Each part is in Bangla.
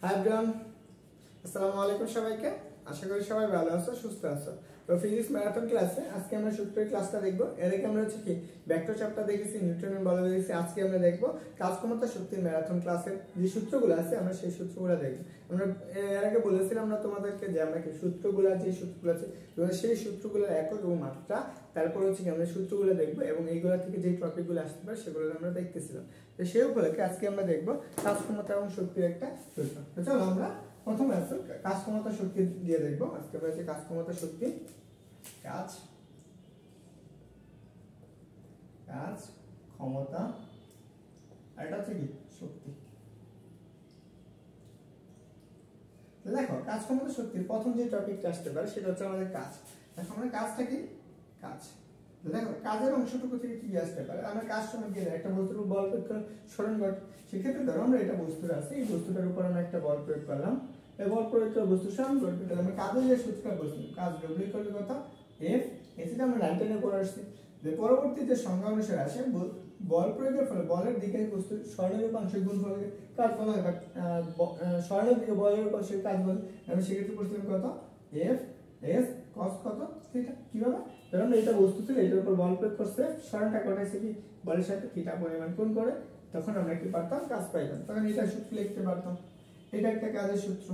হাই এভরিওয়ান, আসসালামু আলাইকুম সবাইকে। আশা করি সবাই ভালো আছো, সুস্থ আছো। তো ফিজিক্স ম্যারাথন ক্লাসে আজকে আমরা সূত্রের ক্লাসটা দেখবো। এর আগে আমরা হচ্ছে কি ভেক্টর চ্যাপ্টার দেখেছি, নিউটনের বল দেখেছি। আজকে আমরা দেখবো কাজ ক্ষমতা শক্তির ম্যারাথন ক্লাসের যে সূত্রগুলো আছে আমরা সেই সূত্রগুলো দেখবো। আমরা এর আগে বলেছিলাম না তোমাদেরকে যে আমরা কি সূত্রগুলো যে সূত্রগুলো আছে সেই সূত্রগুলোর একক এবং মাত্রা, তারপর হচ্ছে কি আমরা সূত্রগুলো দেখবো এবং এইগুলা থেকে যে টপিকগুলো আসতে পারে সেগুলো আমরা দেখতেছিলাম। তো সেই উপলক্ষে আজকে আমরা দেখবো কাজ ক্ষমতা এবং শক্তির একটা সূত্র। তো চলো আমরা প্রথমে আছে কাজ ক্ষমতা শক্তি দিয়ে দেখবো। আজকে হচ্ছে কাজ ক্ষমতা শক্তি, কাজ ক্ষমতা আর এটা হচ্ছে কি শক্তি। দেখো কাজ ক্ষমতা শক্তির প্রথম যে টপিকটা আসতে পারে সেটা হচ্ছে আমাদের কাজ। দেখো আমরা কাজটা কি কাজ, দেখো কাজের অংশটুকু থেকে কি আসতে পারে। আমরা কাজ সময় গিয়ে একটা বস্তুর বল প্রয়োগ করে স্মরণ করি। সেক্ষেত্রে ধরো আমরা এটা বস্তুটা আছে, এই বস্তুটার উপর আমরা একটা বল প্রয়োগ করলাম, এই বল প্রয়োগ করে বস্তু স্মরণ করতে তাহলে আমরা কাজের যে সূত্রটা বলছি কাজ ডব্লিউ করলে কত এফ, এসিটা আমরা 9 করে আসছি। যে পরবর্তী যে সংজ্ঞা অনুসারে আসে বল প্রয়োগের ফলে বলের দিকে বস্তু স্বর্ণের উপাংশ গুণ ফলে কাজ বলা হয়, স্বর্ণের দিকে বলের উপাংশের কাজ বল। আমি সেক্ষেত্রে বলছিলাম কত এফ এস কস কত থিটা। কিভাবে ধরুন এটা বস্তু ছিল, এটার উপর বল প্রয়োগ করছে, স্মরণটা ঘটাইছে কি বলের সাথে থিটা পরিমাণ কোণ করে, তখন আমরা কি পারতাম কাজ পাইতাম, তখন এটা সূত্র লিখতে পারতাম। এটা একটা কাজের সূত্র।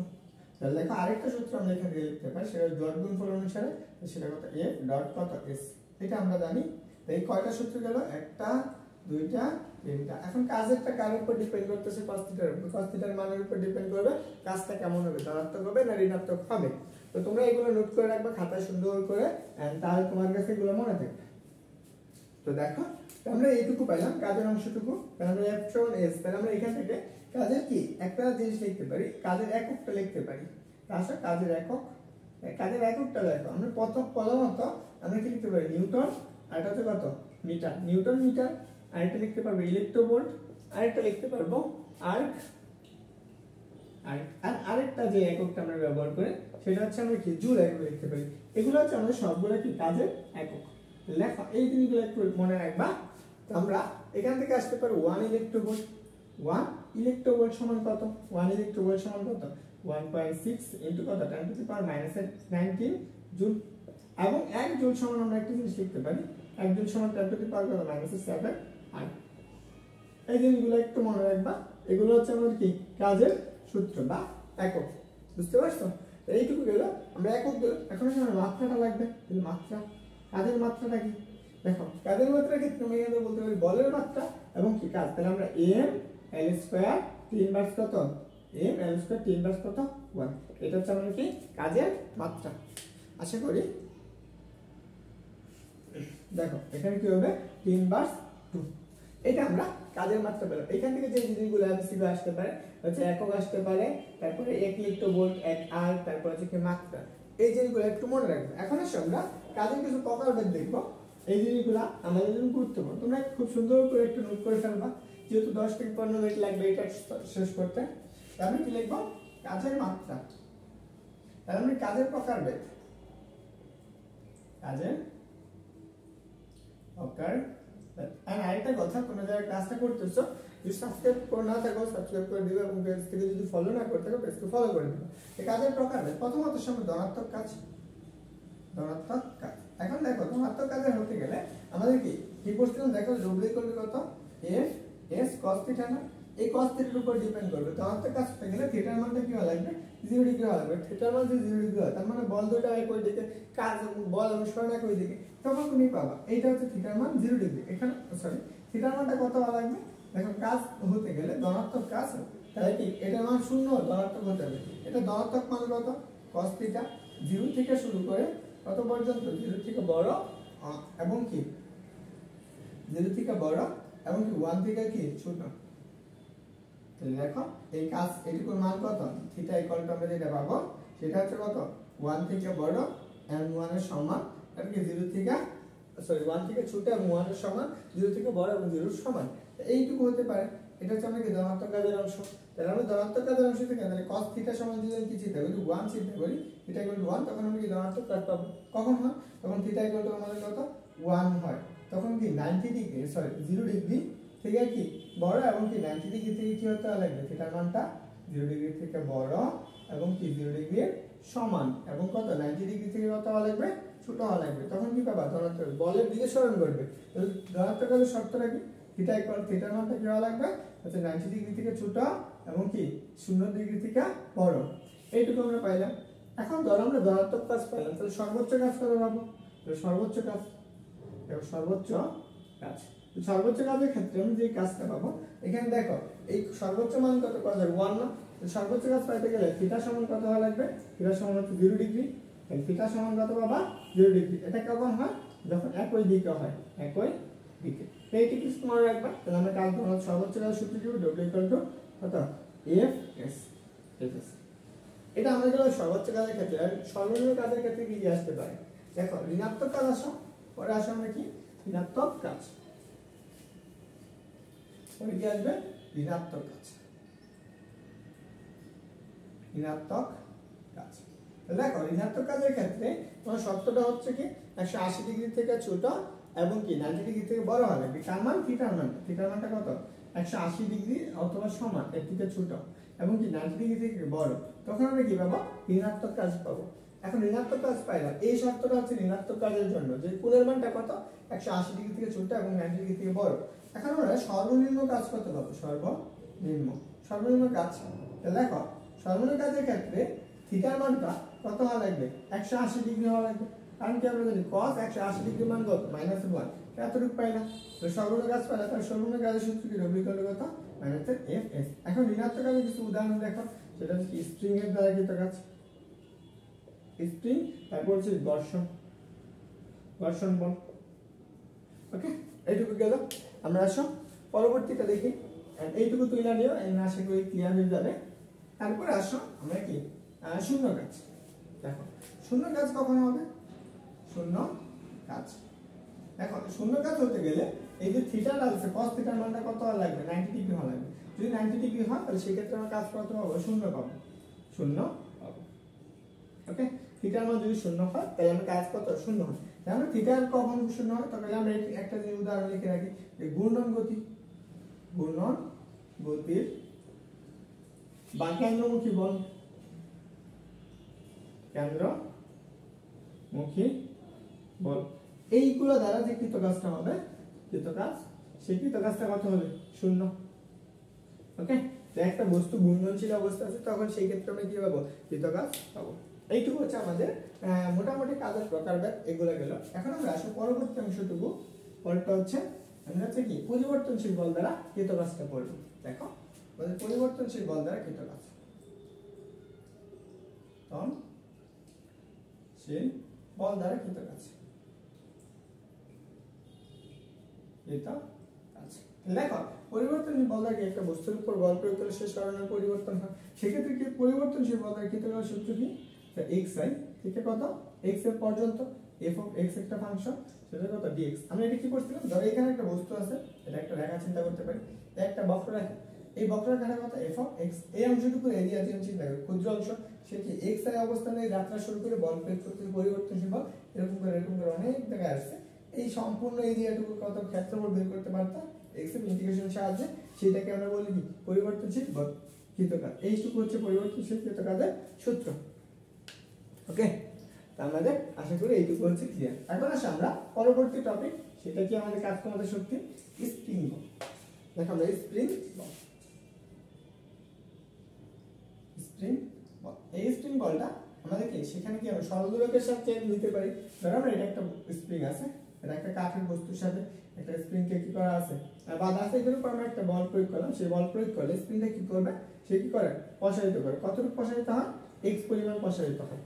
তাহলে দেখো আরেকটা সূত্র আমরা এখানে লিখতে পারি, সেটা ডট গুণফল অনুসারে, সেটা কত এফ ডট কত এস, এটা আমরা জানি। তো এই কয়টা সূত্র গেল, একটা দুইটা তিনটা। এখন কাজেরটা কার উপর ডিপেন্ড করতেছে, cos থিটার উপর। cos থিটার মানের উপর ডিপেন্ড করবে কাজটা কেমন হবে, ধনাত্মক হবে না ঋণাত্মক হবে। তো তোমরা এগুলো নোট করে রাখবা খাতায় সুন্দর করে, তাহলে তোমার কাছে এগুলো মনে থাকবে। তো দেখো আমরা এইটুকু পাইলাম কাজের অংশটুকু, আমরা এফ সমান এস। তাহলে আমরা এখান থেকে কাজের কি একটা জিনিস লিখতে পারি, কাজের এককটা লিখতে পারি। তাহলে কাজের একক, কাজের এককটা দেখো আমরা প্রথমত আমরা কি লিখতে পারি নিউটন, আর এটা হচ্ছে কত মিটার, নিউটন মিটার। আর এটা লিখতে পারবো ইলেকট্রোভোল্ট, আর এটা লিখতে পারবো আর্ক। আর আরেকটা যে এককটা আমরা ব্যবহার করি সেটা হচ্ছে আমরা কি জুল একক লিখতে পারি। এগুলো হচ্ছে আমাদের সবগুলো কি কাজের একক। লেখা এই জিনিসগুলো একটু মনে রাখবা। তো আমরা এখান থেকে আসতে পারি 1 ইলেকট্রোভোল্ট। 1 ইলেকট্রোভোল্ট সমান কত, 1 ইলেকট্রোভোল্ট সমান কত 1.6 ইনটু কত 10 টু দি পাওয়ার -19 জুল। এবং 1 জুল সমান আমরা একটা জিনিস লিখতে পারি, 1 জুল সমান 10 টু দি পাওয়ার কত -7 আর। এই জিনিসগুলো একটু মনে রাখবা। এগুলো হচ্ছে আমাদের কি কাজের সূত্র বা একক। বুঝতে পারছো? এইটুকু গেল আমরা একক গেল। এখন আমার মাত্রাটা লাগবে। মাত্রা, কাজের মাত্রাটা কি দেখো, কাজের মাত্রা ক্ষেত্রে আমি এখানে বলতে পারি বলের মাত্রা এবং কি কাজ। তাহলে আমরা এম এল স্কয়ার 3 বার কত এম এল স্কয়ার 3 বার কত 1, এটা হচ্ছে আমাদের কি কাজের মাত্রা। আশা করি দেখো এখানে কি হবে 3 বার 2, এটা আমরা কাজের মাত্রা পেলাম। এখান থেকে যে জিনিসগুলো এমসিকিউ আসতে পারে হচ্ছে একক আসতে পারে, তারপরে 1 ইলেকট্রোভোল্ট 1 আর, তারপর হচ্ছে কি মাত্রা। এই জিনিসগুলো একটু মনে রাখবে। এখন আসলে আমরা কাজের কিছু প্রকারভেদ দেখবো। এই জিনিসগুলো আমাদের জন্য গুরুত্বপূর্ণ, তোমরা খুব সুন্দর করে একটু নোট করে ফেলবা, যেহেতু 10 থেকে 15 মিনিট লাগবে এটা শেষ করতে। আমি কি লিখবো কাজের মাত্রা, তাহলে আমি কাজের প্রকারভেদ, কাজের প্রকার। আর আরেকটা কথা, তোমরা যারা ক্লাসটা করতেছো যদি সাবস্ক্রাইব করে না থাকো সাবস্ক্রাইব করে দিবে, এবং পেজ থেকে যদি ফলো না করে থাকো পেজকে ফলো করে দিবে। এই কাজের প্রকারভেদ প্রথমত সময় ধনাত্মক কাজ, ধনাত্মক কাজ। এখন দেখো ধনাত্মক কাজের হতে গেলে আমাদের কি করছিলাম দেখো ডব্লিউ করলে কত এফ এস cos থিটা না, এই cos থিটার উপর ডিপেন্ড করবে। ধনাত্মক কাজ হতে গেলে থিটার মানটা কি হওয়া লাগবে 0 ডিগ্রি হওয়া লাগবে। থিটার মান যদি 0 ডিগ্রি হয় তার মানে বল দুটো একই দিকে, কাজ বল এবং স্মরণ একই দিকে, তখন তুমি পাবা এইটা হচ্ছে থিটার মান 0 ডিগ্রি। এখানে সরি থিটার মানটা কত হওয়া লাগবে দেখো, কাজ হতে গেলে ধনাত্মক কাজ, তাহলে কি এটার মান 0 ধনাত্মক হতে হবে। এটা ধনাত্মক মান কত cos থিটা 0 থেকে শুরু করে কত পর্যন্ত 0 থেকে বড় এবং কি 0 থেকে বড় এবং কি 1 থেকে কি ছোট। তাহলে দেখো এই কাজ এটুকুর মান কত থিটা ইকুয়াল টু আমরা যেটা পাবো সেটা হচ্ছে কত 1 থেকে বড় এবং 1 এর সমান, আর কি 0 থেকে সরি 1 থেকে ছোট এবং 1 এর সমান, 0 থেকে বড় এবং 0 এর সমান। এইটুকু হতে পারে। এটা হচ্ছে আমরা কি ধনাত্মক কাজের অংশ। তাহলে আমরা ধনাত্মক কাজের অংশ থেকে তাহলে cos থিটা সমান যদি কি চিন্তা করি 1 চিন্তা করি, থিটা ইকুয়াল টু 1, তখন আমরা কি ধনাত্মক কাজ পাবো। কখন হয় তখন থিটা ইকুয়াল টু আমাদের কত 1 হয়, তখন কি 90 ডিগ্রি সরি 0 ডিগ্রি থেকে কি বড় এবং কি 90 ডিগ্রি থেকে কি হতে লাগবে থিটার মানটা 0 ডিগ্রি থেকে বড় এবং কি 0 ডিগ্রির সমান এবং কত 90 ডিগ্রি থেকে কত হওয়া লাগবে ছোট হওয়া লাগবে। তখন কি পাবা ধনাত্মক বলের দিকে সরণ করবে। ধনাত্মক হলে শর্তটা কি থিটা ইকুয়াল থিটার মানটা কি হওয়া লাগবে হচ্ছে 90 ডিগ্রি থেকে ছোট এবং কি 0 ডিগ্রি থেকে বড়। এইটুকু আমরা পাইলাম। এখন ধরো আমরা ধনাত্মক কাজ পাইলাম, তাহলে সর্বোচ্চ কাজ কত পাবো? সর্বোচ্চ কাজ দেখো সর্বোচ্চ কাজ, সর্বোচ্চ কাজের ক্ষেত্রে আমি যে কাজটা পাবো এখানে দেখো এই সর্বোচ্চ মান কত করা যাবে 1 না। সর্বোচ্চ কাজ পাইতে গেলে থিটা সমান কত হওয়া লাগবে? থিটা সমান হচ্ছে 0 ডিগ্রি। থিটা সমান কত পাবা 0 ডিগ্রি। এটা কখন হয়? যখন একই দিকে হয়, একই দিকে। এইটি কি মনে রাখবা। তাহলে আমরা কাজ করব সর্বোচ্চ কাজ সূত্র কি W কত Fs। এটা আমাদের গেল সর্বোচ্চ কাজের ক্ষেত্রে। আর সর্বনিম্ন কাজের ক্ষেত্রে কি আসতে পারে দেখো ঋণাত্মক কাজ আসো, পরে আসো আমরা কি ঋণাত্মক কাজ, পরে কি আসবে ঋণাত্মক কাজ। ঋণাত্মক কাজ দেখো ঋণাত্মক কাজের ক্ষেত্রে তোমার শর্তটা হচ্ছে কি 180 ডিগ্রি থেকে ছোট এবং কি 90 ডিগ্রি থেকে বড় হওয়া লাগবে। কার মান? থিটার মান। থিটার মানটা কত 180 ডিগ্রি অথবা সমান, এর থেকে ছোট এবং কি 90 ডিগ্রি থেকে বড়। তখন আমরা কি পাবো? ঋণাত্মক কাজ পাবো। এখন ঋণাত্মক কাজ পাইলাম, এই শর্তটা হচ্ছে ঋণাত্মক কাজের জন্য যে কোণের মানটা কত 180 ডিগ্রি থেকে ছোট এবং 90 ডিগ্রি থেকে বড়। এখন আমরা সর্বনিম্ন কাজ কত পাবো? সর্বনিম্ন কাজ। তাহলে দেখো সর্বনিম্ন কাজের ক্ষেত্রে থিটার মানটা কত হওয়া লাগবে? 180 ডিগ্রি হওয়া লাগবে। কারণ কি আমরা জানি cos 180 ডিগ্রি মান কত -1। এতটুকু পাইলাম। তো সর্বনিম্ন কাজ পাইলাম, তার সর্বনিম্ন কাজের সূত্র কি W কত -Fs। এখন ঋণাত্মক কাজের কিছু উদাহরণ দেখো, সেটা হচ্ছে স্প্রিং এর দ্বারা কৃত কাজ। স্প্রিং, তারপর হচ্ছে ঘর্ষণ বল। ওকে, এইটুকু গেল। আমরা আসো পরবর্তীটা দেখি। এইটুকু তুইলা নিও, আশা করি ক্লিয়ার হয়ে যাবে। তারপরে আসো আমরা কি শূন্য কাজ। দেখো শূন্য কাজ কখন হবে? শূন্য কাজ দেখো শূন্য কাজ হতে গেলে এই যে থিটা লাগছে cos থিটার মানটা কত হওয়া লাগবে? 90 ডিগ্রি হওয়া লাগবে। যদি 90 ডিগ্রি হয় তাহলে সেই ক্ষেত্রে আমরা কাজ কত পাবো? শূন্য পাবো। ওকে, থিটার মান যদি শূন্য হয় তাহলে আমরা কাজ কত? শূন্য হয়। তাহলে থিটার কখন শূন্য হয়? তবে আমরা একটা যে উদাহরণ লিখে রাখি, ঘূর্ণন গতির বা কেন্দ্রমুখী বল, এইগুলো দ্বারা যে কৃত কাজটা হবে, সেই কৃত কাজটা কত হবে? শূন্য। ওকে, তো একটা বস্তু ঘূর্ণনশীল অবস্থা আছে, তখন সেই ক্ষেত্রে আমরা কি পাবো? কৃত কাজ পাবো। এইটুকু হচ্ছে আমাদের মোটামুটি কাজের প্রকারভেদ। এগুলো গেল। এখন আমরা আসলে পরবর্তী অংশটুকু, পরটা হচ্ছে আমরা হচ্ছে কি পরিবর্তনশীল বল দ্বারা কৃত কাজটা করব। দেখো পরিবর্তনশীল বল দ্বারা কৃত কাজ, বল দ্বারা কৃত কাজ। দেখো পরিবর্তনশীল বল দ্বারা একটা বস্তুর উপর বল প্রয়োগ করলে সে সরণের পরিবর্তন হয়। সেক্ষেত্রে কি পরিবর্তনশীল বল দ্বারা কৃত কাজের সূত্র কি? xi থেকে কত x এর পর্যন্ত f of x একটা ফাংশন, সেটা কত dx। আমরা এটা কি করছিলাম? ধরো এখানে একটা বস্তু আছে, এটা একটা রেখা চিন্তা করতে পারি, একটা বক্ররেখা। এই বক্ররেখাটা কত? f of x। এই অংশটুকু এরিয়া দিয়ে চিন্তা করি, ক্ষুদ্র অংশ, সেটি xi অবস্থানে যাত্রা শুরু করে বল প্রয়োগ করতে পরিবর্তনশীল বল এরকম করে অনেক জায়গায় আসছে। এই সম্পূর্ণ এরিয়াটুকু কত ক্ষেত্রফল বের করতে পারতাম x এর ইন্টিগ্রেশনের সাহায্যে, সেটাকে আমরা বলি কি পরিবর্তনশীল বল কৃত কাজ। এইটুকু হচ্ছে পরিবর্তনশীল কৃত কাজের সূত্র। ওকে, তা আমাদের আশা করি এইটুকু হচ্ছে ক্লিয়ার। এখন আসে আমরা পরবর্তী টপিক, সেটা কি আমাদের কাজ ক্ষমতা শক্তি, স্প্রিং বল। দেখো আমরা স্প্রিং বল, এই স্প্রিং বলটা আমাদের কি সেখানে কি আমরা সরলদোলকের সাথে নিতে পারি। ধরো আমরা এটা একটা স্প্রিং আছে, এটা একটা কাঠের বস্তুর সাথে একটা স্প্রিংকে কি করা আছে বাঁধা আছে, এর উপর আমরা একটা বল প্রয়োগ করলাম। সেই বল প্রয়োগ করলে স্প্রিংটা কি করবে? সে কি করে? প্রসারিত করে। কতটুকু প্রসারিত হয়? x পরিমাণ প্রসারিত হয়।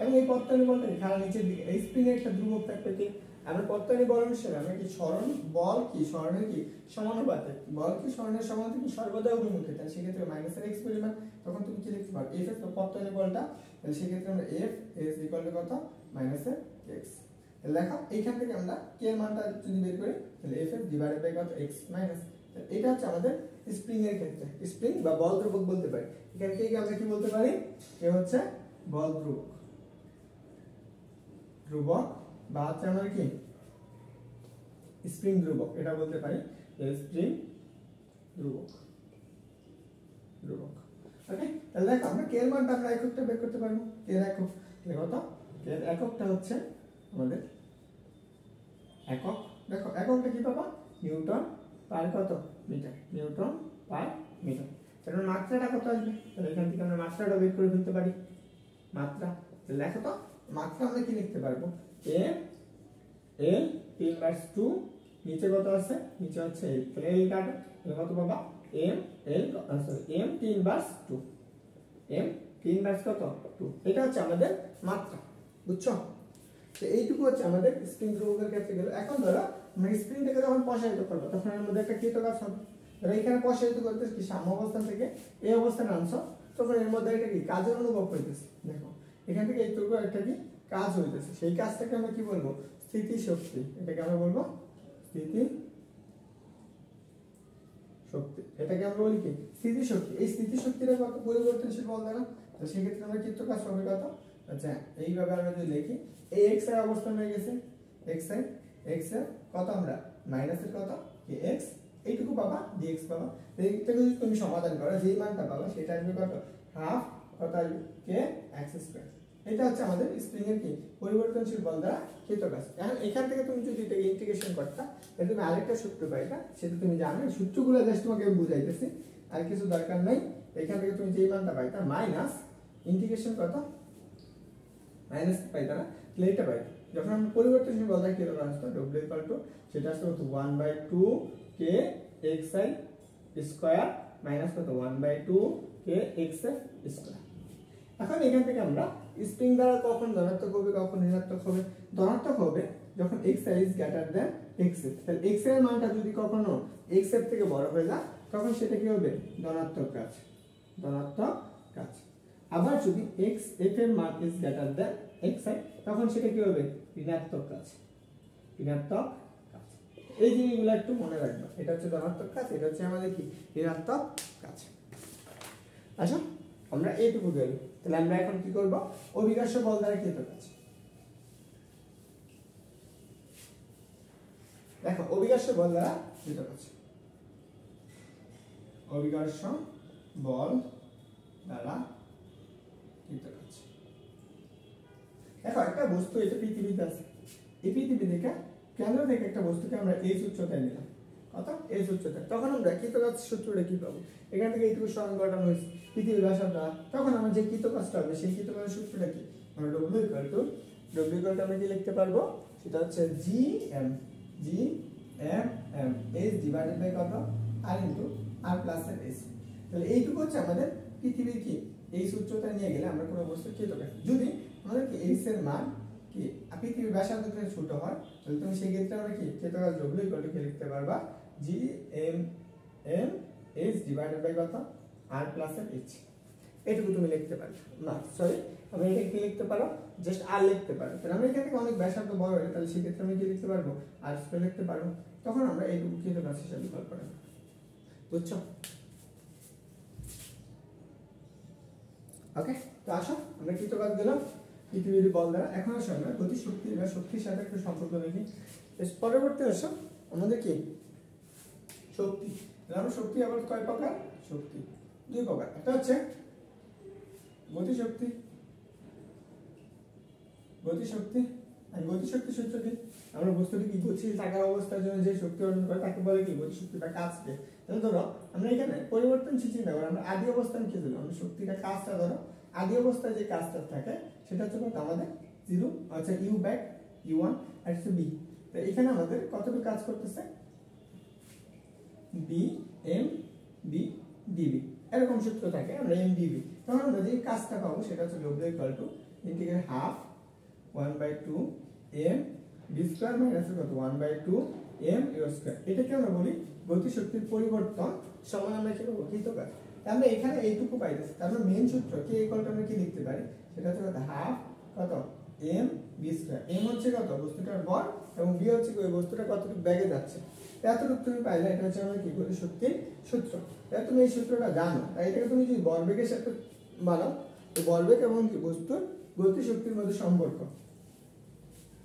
এবং এই পত্তানি বলটা খাড়া নিচের দিকে, এই স্প্রিং এর একটা ধ্রুবক থাকবে কি আমরা পত্তানি বল হিসেবে আমরা কি সরণ বল কি সরণের কি সমানুপাতে, বল কি সরণের সমানুপাতে সর্বদা অভিমুখে, তাহলে সেক্ষেত্রে -x পরিমাণ, তখন তুমি কি লিখতে পারো f এর পত্তানি বলটা, তাহলে সেক্ষেত্রে আমরা f is equal to কত -x। লেখা এইখান থেকে আমরা k এর মানটা যদি বের করি তাহলে f ডিভাইডেড বাই কত x মাইনাস। এটা হচ্ছে আমাদের স্প্রিং এর ক্ষেত্রে, স্প্রিং বা বল ধ্রুবক বলতে পারি। এখানে কে আমরা কি বলতে পারি? কে হচ্ছে বল ধ্রুবক, বা হচ্ছে আমরা কি স্প্রিং ধ্রুবক, এটা বলতে পারি স্প্রিং ধ্রুবক। ওকে, তাহলে দেখো আমরা কে এর মানটা আমরা এককটা বের করতে পারবো। কে এর একক দেখো তো, কে এর এককটা হচ্ছে আমাদের একক। দেখো এককটা কি পাবা, নিউটন পার কত মিটার, নিউটন পার মিটার। তাহলে মাত্রাটা কত আসবে, তাহলে এখান থেকে আমরা মাত্রাটা বের করে ফেলতে পারি। মাত্রা তাহলে দেখো তো, মাত্রা আমরা কি লিখতে পারবো, এম এল 3/2, নিচে কত আছে, নিচে হচ্ছে এল, তাহলে এল কাটো, তাহলে কত পাবা M L sorry M 3/2, M 3/2 কত 2, এটা হচ্ছে আমাদের মাত্রা। বুঝছো, তো এইটুকু হচ্ছে আমাদের স্প্রিং ধ্রুবকের ক্ষেত্রে গেল। এখন ধরো আমরা স্প্রিংটাকে যখন প্রসারিত করবো তখন এর মধ্যে একটা কৃতকাজ হবে। ধরো এখানে প্রসারিত করতে কি সাম্য অবস্থান থেকে এই অবস্থানে আনছো, তখন এর মধ্যে একটা কি কাজের অনুভব হইতেছে। দেখো এখান থেকে এইটুকু একটা কি কাজ হইতেছে, সেই কাজটাকে আমরা কি বলবো, স্থিতি শক্তি। এটাকে আমরা বলবো স্থিতি শক্তি, এটাকে আমরা বলি কি স্থিতি শক্তি। এই স্থিতি শক্তিটা কত পরিবর্তনশীল বল দ্বারা, তো সেক্ষেত্রে আমরা কৃতকাজ হবে কত, আচ্ছা এইভাবে আমরা যদি লিখি, এই এক্স এর অবস্থান হয়ে গেছে, এক্স এর কত আমরা মাইনাসের কত কি এক্স, এইটুকু পাবা ডিএক্স পাবা। এইটাকে যদি তুমি সমাধান করো, যেই মানটা পাবা সেটা আসবে কত, হাফ কত আসবে কে এক্স স্কয়ার। এটা হচ্ছে আমাদের স্প্রিং এর কি পরিবর্তনশীল বল দ্বারা কৃতকাজ। এখন এখান থেকে তুমি যদি এটাকে ইন্টিগ্রেশন করতা, তাহলে তুমি আরেকটা সূত্র পাইতা, সেটা তুমি জানো, সূত্রগুলো জাস্ট তোমাকে আমি বুঝাইতেছি, আর কিছু দরকার নাই। এখান থেকে তুমি যেই মানটা পাইতা মাইনাস ইন্টিগ্রেশন কত মাইনাস পাইতা না, তাহলে এটা পাইতা। যখন আমরা পরিবর্তনশীল বল দ্বারা কৃতকাজ আসতো ডব্লিউ ইকুয়াল টু, সেটা আসতো কত 1/2 কে এক্স আই স্কয়ার মাইনাস কত 1/2 কে এক্স এফ স্কয়ার। এখন এখান থেকে আমরা স্প্রিং দ্বারা কখন ধনাত্মক হবে কখন ঋণাত্মক হবে, ধনাত্মক হবে যখন x is greater than xf। তাহলে x এর মানটা যদি কখনো xf থেকে বড় হয়ে যায় তখন সেটা কি হবে, ধনাত্মক কাজ, ধনাত্মক কাজ। আবার যদি xf এর মান is greater than xi, তখন সেটা কি হবে, ঋণাত্মক কাজ, ঋণাত্মক কাজ। এই জিনিসগুলো একটু মনে রাখবা, এটা হচ্ছে ধনাত্মক কাজ, এটা হচ্ছে আমাদের কি ঋণাত্মক কাজ। আচ্ছা আমরা এইটুকু গেল, তাহলে আমরা এখন কি করব, অভিকর্ষ বল দ্বারা কৃতকাজ। দেখো অভিকর্ষ বল দ্বারা কৃতকাজ, অভিকর্ষ বল দ্বারা কৃতকাজ। দেখো একটা বস্তু এটা পৃথিবীতে আছে, এই পৃথিবী থেকে কেন্দ্র থেকে একটা বস্তুকে আমরা এই উচ্চতায় নিলাম, কত এই উচ্চতায়, তখন আমরা কৃতকাজ সূত্রটা কি পাবো, এখান থেকে এইটুকু সরণ ঘটানো হয়েছে পৃথিবীর ব্যাসার্ধ, তখন আমরা যে কৃতকাজটা হবে সেই কৃতকাজের সূত্রটা কি, আমরা ডব্লিউ ইকুয়াল টু আমরা কি লিখতে পারবো, সেটা হচ্ছে G M M S divided by কত আর ইনটু আর প্লাস এর এস। তাহলে এইটুকু হচ্ছে আমাদের পৃথিবীর কি এই সূত্রটা নিয়ে গেলে আমরা কোনো বস্তুর কৃতকাজ, যদি আমাদের কি এস এর মান কি পৃথিবীর ব্যাসার্ধ থেকে ছোট হয়, তাহলে তুমি সেই ক্ষেত্রে আমরা কি কৃতকাজ ডব্লিউ ইকুয়াল টু লিখতে পারবা G M S divided by কত আর প্লাস এর এইচ। এটুকু তুমি লিখতে পারো না, সরি আমরা এটা কি লিখতে পারো, জাস্ট আর লিখতে পারো। তাহলে আমরা এখান থেকে অনেক ব্যাসার্ধ বড় হয়, তাহলে সেই ক্ষেত্রে আমি কি লিখতে পারবো, আর স্কয়ার লিখতে পারবো, তখন আমরা এইটুকু কৃতকাজ হিসাবে কল্পনা করব। বুঝছো, ওকে। তো আসো আমরা কৃতকাজ দিলাম পৃথিবীর বল দ্বারা। এখন আসো আমরা গতি শক্তি বা শক্তির সাথে একটা সম্পর্ক দেখি। পরবর্তী আসো আমাদের কি শক্তি। আমরা শক্তি আবার কয় প্রকার, শক্তি দুই প্রকার, একটা হচ্ছে গতিশক্তি, গতিশক্তি আর গতিশক্তি সূত্র কি, আমরা বস্তুটি কি গতিশীল থাকার অবস্থার জন্য যে শক্তি অর্জন করে তাকে বলে কি গতিশক্তি বা কাজকে। তাহলে ধরো আমরা এখানে পরিবর্তনশীল চিন্তা করি, আমরা আদি অবস্থান কি দিলাম, আমরা শক্তিটা কাজটা ধরো আদি অবস্থায় যে কাজটা থাকে সেটা হচ্ছে আমাদের 0, আচ্ছা ইউ ব্যাক u1 আর হচ্ছে b। তো এখানে আমাদের কতটুকু কাজ করতেছে, b m b db এরকম সূত্র থাকে, আমরা m db, তখন আমরা যে কাজটা পাবো সেটা হচ্ছে w equal to integrate half 1/2 m b square minus কত 1/2 m u স্কয়ার। এটাকে আমরা বলি গতিশক্তির পরিবর্তন সমান আমরা কি করব, কৃতকাজ। আমরা এখানে এইটুকু পাইতেছি, তারপর মেইন সূত্র কি ইকুয়াল টু আমরা কি লিখতে পারি, সেটা হচ্ছে কত হাফ কত m b স্কয়ার। m হচ্ছে কত বস্তুটার ভর এবং b হচ্ছে ওই বস্তুটা কতটুকু ব্যাগে যাচ্ছে, এতটুকু তুমি পাইলে এটা হচ্ছে আমরা কি গতিশক্তির সূত্র। তাই তুমি এই সূত্রটা জানো, তাই এটাকে তুমি যদি ভরবেগের সাথে বানাও, তো ভরবেগ এবং কি বস্তুর গতিশক্তির মধ্যে সম্পর্ক।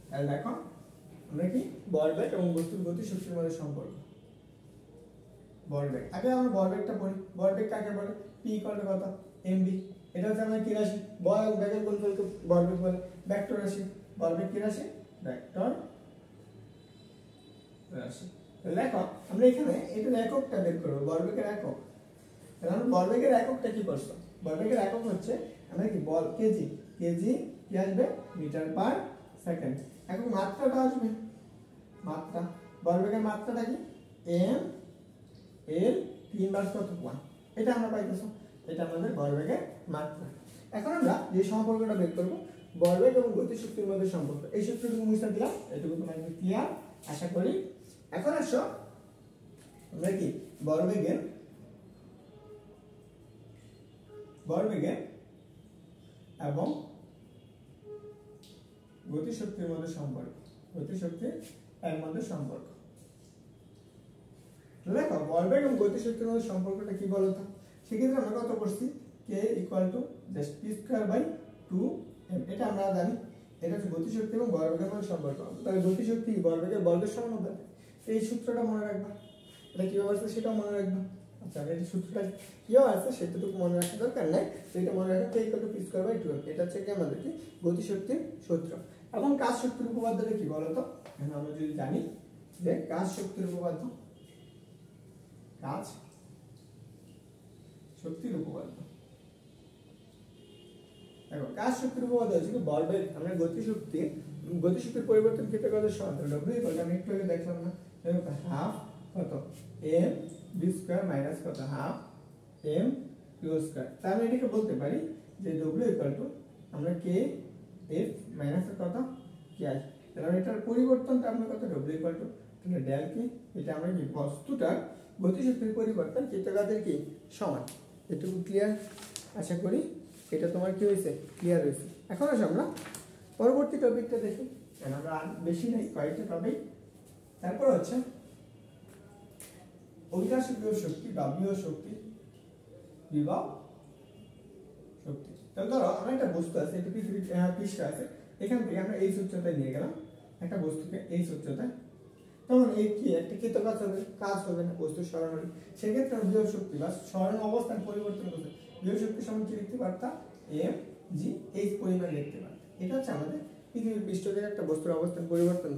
তাহলে দেখো আমরা কি ভরবেগ এবং বস্তুর গতিশক্তির মধ্যে সম্পর্ক, ভরবেগ। আগে আমরা ভরবেগটা পড়ি, ভরবেগ কাকে কাকে বলে, পি ইকুয়াল টু কত এমবি। এটা হচ্ছে আমাদের কি রাশি, বল এবং বেগের গুণফলকে ভরবেগ বলে, ভেক্টর রাশি, ভরবেগ কি রাশি, ভেক্টর রাশি। দেখো আমরা এখানে এটার এককটা বের করবো, ভরবেগের একক। তাহলে ভরবেগের এককটা কি করছো, ভরবেগের একক হচ্ছে আমরা কি বল কেজি, কেজি কি আসবে মিটার পার সেকেন্ড। এখন মাত্রাটা আসবে, মাত্রা, ভরবেগের মাত্রাটা কি এম এর 3/1, এটা আমরা পাইতেছি, এটা আমাদের ভরবেগের মাত্রা। এখন আমরা যে সম্পর্কটা বের করব ভরবেগ এবং গতিশক্তির মধ্যে সম্পর্ক, এই সূত্রটুকু মুছে দিলাম, এটুকু তোমাকে ক্লিয়ার আশা করি। এখন আসো আমরা কি ভরবেগের এবং গতিশক্তির মধ্যে সম্পর্ক, গতিশক্তির এর মধ্যে সম্পর্ক। দেখো ভরবেগ এবং গতিশক্তির মধ্যে সম্পর্কটা কি বলতো, সেক্ষেত্রে আমরা কত করছি, K equal to just P square by 2m, এটা আমরা জানি। এটা হচ্ছে গতিশক্তি এবং ভরবেগের মধ্যে সম্পর্ক। তাহলে গতিশক্তি ভরবেগের বর্গের সমানুপাত, এই সূত্রটা মনে রাখবা। এটা কিভাবে আসছে সেটাও মনে রাখবা। আচ্ছা এই সূত্রটা কিভাবে আসছে সেটাটুকু মনে রাখার দরকার নাই, এটা মনে রাখা K equal to P square by 2m, এটা হচ্ছে কি আমাদের কি গতিশক্তির সূত্র। এখন কাজ শক্তির উপপাদ্যটা কি বলতো, এখন আমরা যদি জানি যে কাজ শক্তির উপপাদ্য, কাজ শক্তির উপপাদ্য, দেখো কাজ শক্তির উপপাদ্য হচ্ছে কি ভরবেগ, আমরা গতিশক্তির পরিবর্তন ক্ষেত্রে কত সমান্তরাল ডব্লিউ ইকুয়াল টু, আমি একটু আগে দেখলাম না, দেখো হাফ কত এম বি স্কয়ার মাইনাস কত হাফ এম কিউ স্কয়ার। তাহলে আমি এটাকে বলতে পারি যে ডব্লিউ ইকুয়াল টু আমরা কে এফ মাইনাস কত কে আই, তাহলে এটার পরিবর্তনটা আমরা কত ডব্লিউ ইকুয়াল টু, তাহলে ডেল কি, এটা আমরা কি বস্তুটার গতিশক্তির পরিবর্তন ক্ষেত্রঘাতের কি সমান। এটুকু ক্লিয়ার আশা করি, এটা তোমার কি হয়েছে, ক্লিয়ার হয়েছে। এখন আসো আমরা পরবর্তী টপিকটা দেখি, কারণ আমরা বেশি নেই, কয়েকটা টপিক। তারপর হচ্ছে অভিলাষীয় শক্তি বা বিভব শক্তি, বিভব শক্তি। তাহলে ধরো আমরা একটা বস্তু আছে, এটা পৃথিবীর পৃষ্ঠ আছে, এখান থেকে আমরা এই উচ্চতায় নিয়ে গেলাম একটা বস্তুকে, এই উচ্চতায়, তখন এই কি একটা কৃতকাজ হবে, কাজ হবে না, বস্তু সরানো হবে, সেক্ষেত্রে বিভব শক্তি বা সরানো অবস্থান পরিবর্তন করতে বিভব শক্তি সমান কি লিখতে পারতাম, এম জি এইচ পরিমাণ লিখতে পারতাম। এটা হচ্ছে আমাদের পৃথিবীর পৃষ্ঠ থেকে একটা বস্তুর অবস্থান পরিবর্তন